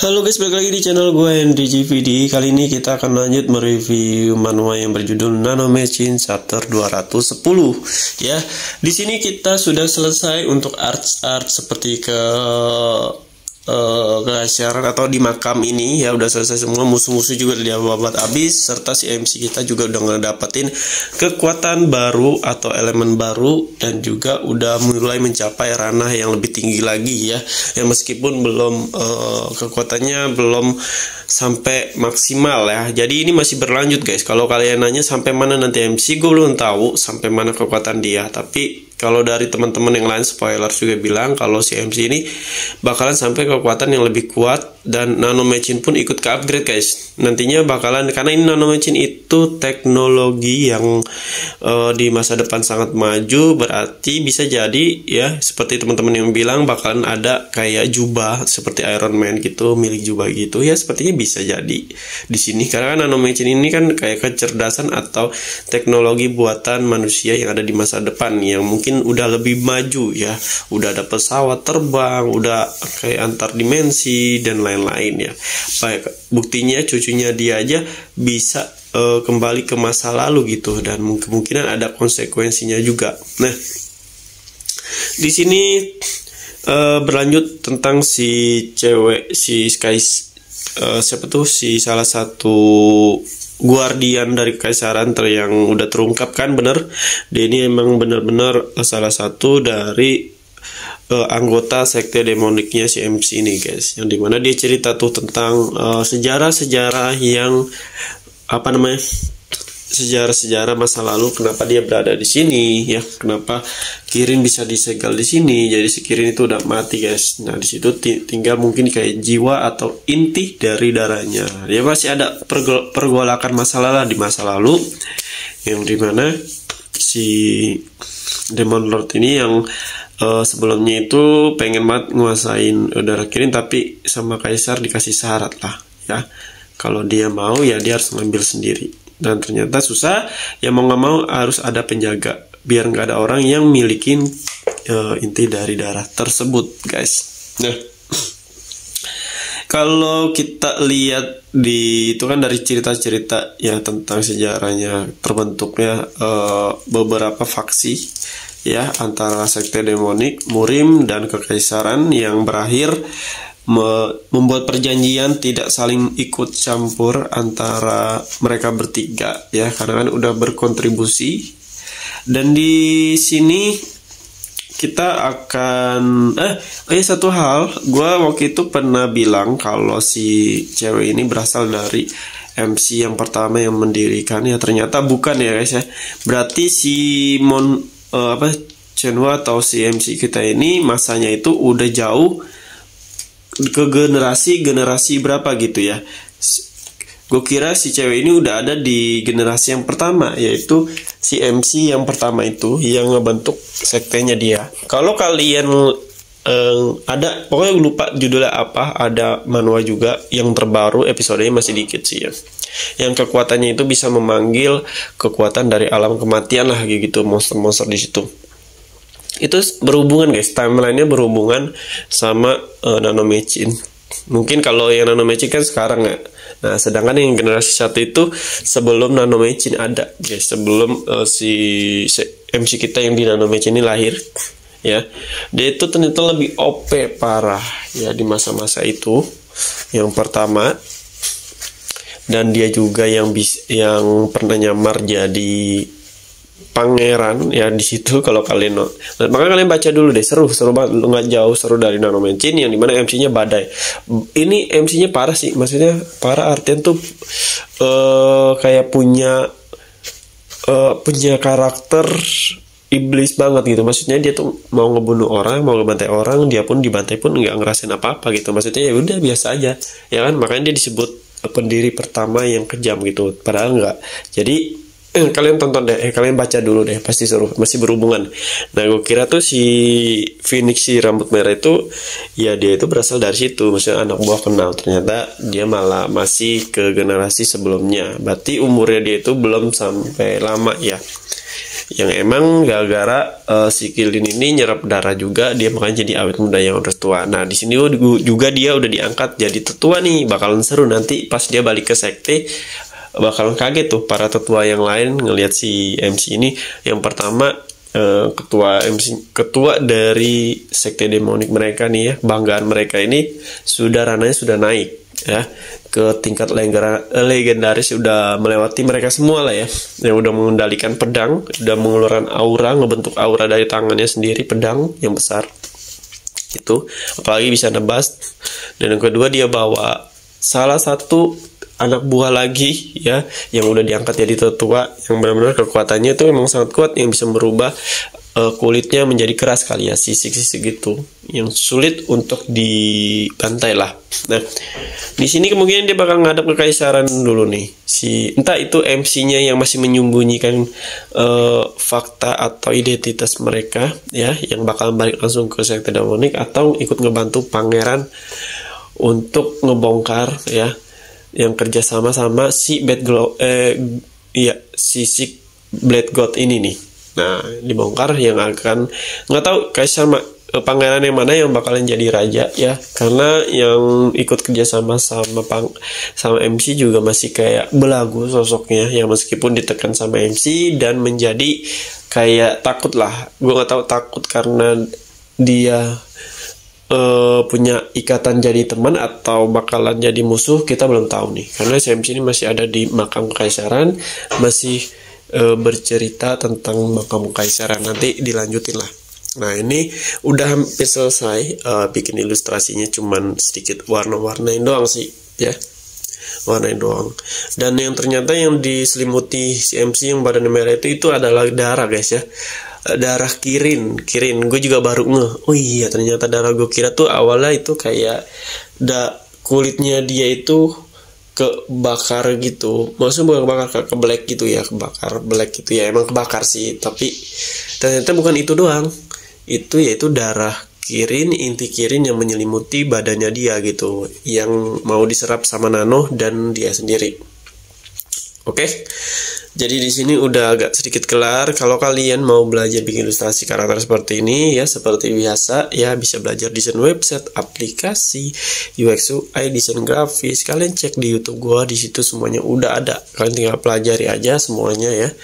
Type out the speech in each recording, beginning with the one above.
Halo guys, balik lagi di channel gue Henry GVD. Kali ini kita akan lanjut mereview manual yang berjudul Nano Machine Chapter 210. Ya, di sini kita sudah selesai untuk art seperti keasaran atau di makam ini ya, udah selesai semua. Musuh-musuh juga udah diabat habis, serta si MC kita juga udah ngedapetin kekuatan baru atau elemen baru, dan juga udah mulai mencapai ranah yang lebih tinggi lagi ya, yang meskipun belum kekuatannya belum sampai maksimal ya. Jadi ini masih berlanjut guys. Kalau kalian nanya sampai mana nanti MC, gue belum tahu sampai mana kekuatan dia, tapi kalau dari teman-teman yang lain spoiler juga bilang kalau si MC ini bakalan sampai kekuatan yang lebih kuat, dan Nano Machine pun ikut ke upgrade guys. Nantinya bakalan, karena ini Nano Machine itu teknologi yang di masa depan sangat maju, berarti bisa jadi ya seperti teman-teman yang bilang bakalan ada kayak jubah seperti Iron Man gitu, milik jubah gitu ya, sepertinya bisa jadi di sini. Karena kan Nano Machine ini kan kayak kecerdasan atau teknologi buatan manusia yang ada di masa depan, yang mungkin udah lebih maju ya, udah ada pesawat terbang, udah kayak antar dimensi dan lain-lain ya. Baik, buktinya cucunya dia aja bisa kembali ke masa lalu gitu, dan kemungkinan ada konsekuensinya juga. Nah, di sini berlanjut tentang si cewek, si Sky, siapa tuh, si salah satu guardian dari kekaisaran yang udah terungkap kan, bener dia ini emang bener-bener salah satu dari anggota sekte demoniknya si MC ini guys, yang dimana dia cerita tuh tentang sejarah-sejarah yang apa namanya, sejarah-sejarah masa lalu, kenapa dia berada di sini ya, kenapa Kirin bisa disegel di sini. Jadi si Kirin itu udah mati guys. Nah di situ tinggal mungkin kayak jiwa atau inti dari darahnya. Dia masih ada pergolakan masalah di masa lalu, yang dimana si Demon Lord ini yang sebelumnya itu pengen banget nguasain darah Kirin, tapi sama Kaisar dikasih syarat lah ya, kalau dia mau ya dia harus ngambil sendiri. Dan ternyata susah ya, mau nggak mau harus ada penjaga biar nggak ada orang yang milikin inti dari darah tersebut guys. Nah, kalau kita lihat di itu kan dari cerita-cerita ya tentang sejarahnya terbentuknya beberapa faksi ya, antara sekte demonik, Murim, dan kekaisaran yang berakhir membuat perjanjian tidak saling ikut campur antara mereka bertiga ya, karena kan udah berkontribusi. Dan di sini kita akan satu hal, gue waktu itu pernah bilang kalau si cewek ini berasal dari MC yang pertama yang mendirikan ya, ternyata bukan ya guys ya. Berarti si Chenhua atau si MC kita ini masanya itu udah jauh ke generasi berapa gitu ya. Gue kira si cewek ini udah ada di generasi yang pertama, yaitu si MC yang pertama itu yang ngebentuk sektenya dia. Kalau kalian ada, pokoknya lupa judulnya apa, ada manual juga yang terbaru, episodenya masih dikit sih ya, yang kekuatannya itu bisa memanggil kekuatan dari alam kematian lah gitu, monster-monster di situ. Itu berhubungan guys, timelinenya berhubungan sama Nano Machine. Mungkin kalau yang Nano Machine kan sekarang ya. Nah sedangkan yang generasi 1 itu sebelum Nano Machine ada guys, sebelum si MC kita yang di Nano Machine ini lahir ya. Dia itu ternyata lebih OP parah ya di masa-masa itu yang pertama. Dan dia juga yang pernah nyamar jadi pangeran ya di situ. Kalau kalian makanya kalian baca dulu deh, seru banget, nggak jauh seru dari Nano Machine, yang dimana MC-nya badai. Ini MC-nya parah sih, maksudnya parah artian tuh kayak punya karakter iblis banget gitu. Maksudnya dia tuh mau ngebunuh orang, mau ngebantai orang, dia pun dibantai pun nggak ngerasain apa-apa gitu. Maksudnya ya udah biasa aja ya kan, makanya dia disebut pendiri pertama yang kejam gitu, padahal nggak. Jadi kalian tonton deh, kalian baca dulu deh, pasti seru, masih berhubungan. Nah gue kira tuh si Phoenix, si rambut merah itu ya dia itu berasal dari situ, maksudnya anak buah kenal. Ternyata dia malah masih ke generasi sebelumnya, berarti umurnya dia itu belum sampai lama ya. yang emang gara-gara si Kilin ini nyerap darah juga, dia makanya jadi awet muda yang udah tua. Nah di sini juga dia udah diangkat jadi tetua nih, bakalan seru nanti pas dia balik ke sekte, bakalan kaget tuh para tetua yang lain ngelihat si MC ini. Yang pertama ketua dari sekte demonik mereka nih ya, banggaan mereka ini rananya sudah naik ya ke tingkat legendaris, udah melewati mereka semua lah ya, yang udah mengendalikan pedang, udah mengeluarkan aura, ngebentuk aura dari tangannya sendiri, pedang yang besar itu, apalagi bisa nebas. Dan yang kedua dia bawa salah satu anak buah lagi ya, yang udah diangkat jadi tetua, yang benar-benar kekuatannya itu memang sangat kuat, yang bisa merubah kulitnya menjadi keras kali ya, sisik-sisik gitu, yang sulit untuk dibantai lah. Nah, di sini kemungkinan dia bakal ngadap ke kekaisaran dulu nih. Entah itu MC-nya yang masih menyembunyikan fakta atau identitas mereka ya, yang bakal balik langsung ke sekte demonik, atau ikut ngebantu pangeran untuk ngebongkar ya, yang kerjasama sama si si Blade God ini nih. Nah, dibongkar, yang akan nggak tahu kaisar pangeran yang mana yang bakalan jadi raja ya, karena yang ikut kerjasama sama MC juga masih kayak belagu sosoknya, yang meskipun ditekan sama MC dan menjadi kayak takut lah. Gue nggak tahu takut karena dia punya ikatan jadi teman atau bakalan jadi musuh, kita belum tahu nih, karena si MC ini masih ada di makam kekaisaran, masih bercerita tentang makam kekaisaran. Nanti dilanjutin lah. Nah ini udah hampir selesai, bikin ilustrasinya cuman sedikit warna-warnain doang sih ya, warnain doang. Dan yang ternyata yang diselimuti si MC yang badan merah itu adalah darah guys ya, darah Kirin. Gue juga baru ngeh, oh iya ternyata darah. Gue kira tuh awalnya itu kayak kulitnya dia itu kebakar gitu, maksudnya bukan kebakar, ke black gitu ya, kebakar black gitu ya, emang kebakar sih, tapi ternyata bukan itu doang, itu yaitu darah Kirin, inti Kirin yang menyelimuti badannya dia gitu, yang mau diserap sama Nano dan dia sendiri. Oke. Jadi di sini udah agak sedikit kelar. Kalau kalian mau belajar bikin ilustrasi karakter seperti ini ya, seperti biasa ya, bisa belajar desain website, aplikasi, UX UI, desain grafis. Kalian cek di YouTube gua, di situ semuanya udah ada. Kalian tinggal pelajari aja semuanya ya.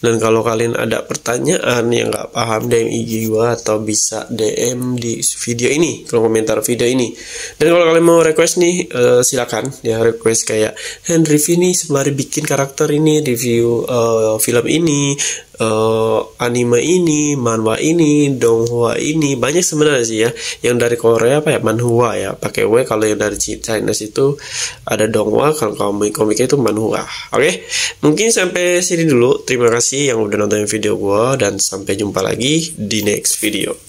Dan kalau kalian ada pertanyaan yang nggak paham, DM IG gua atau bisa DM di video ini, kolom komentar video ini. Dan kalau kalian mau request nih, silakan ya, request kayak Henry Vini sembari bikin karakter ini, review film ini, anime ini, manhwa ini, donghua ini, banyak sebenarnya sih ya. Yang dari Korea apa ya, manhwa ya, pakai W. Kalau yang dari Chinese itu ada donghua, kalau komiknya itu manhwa. Oke, mungkin sampai sini dulu. Terima kasih yang udah nonton video gua, dan sampai jumpa lagi di next video.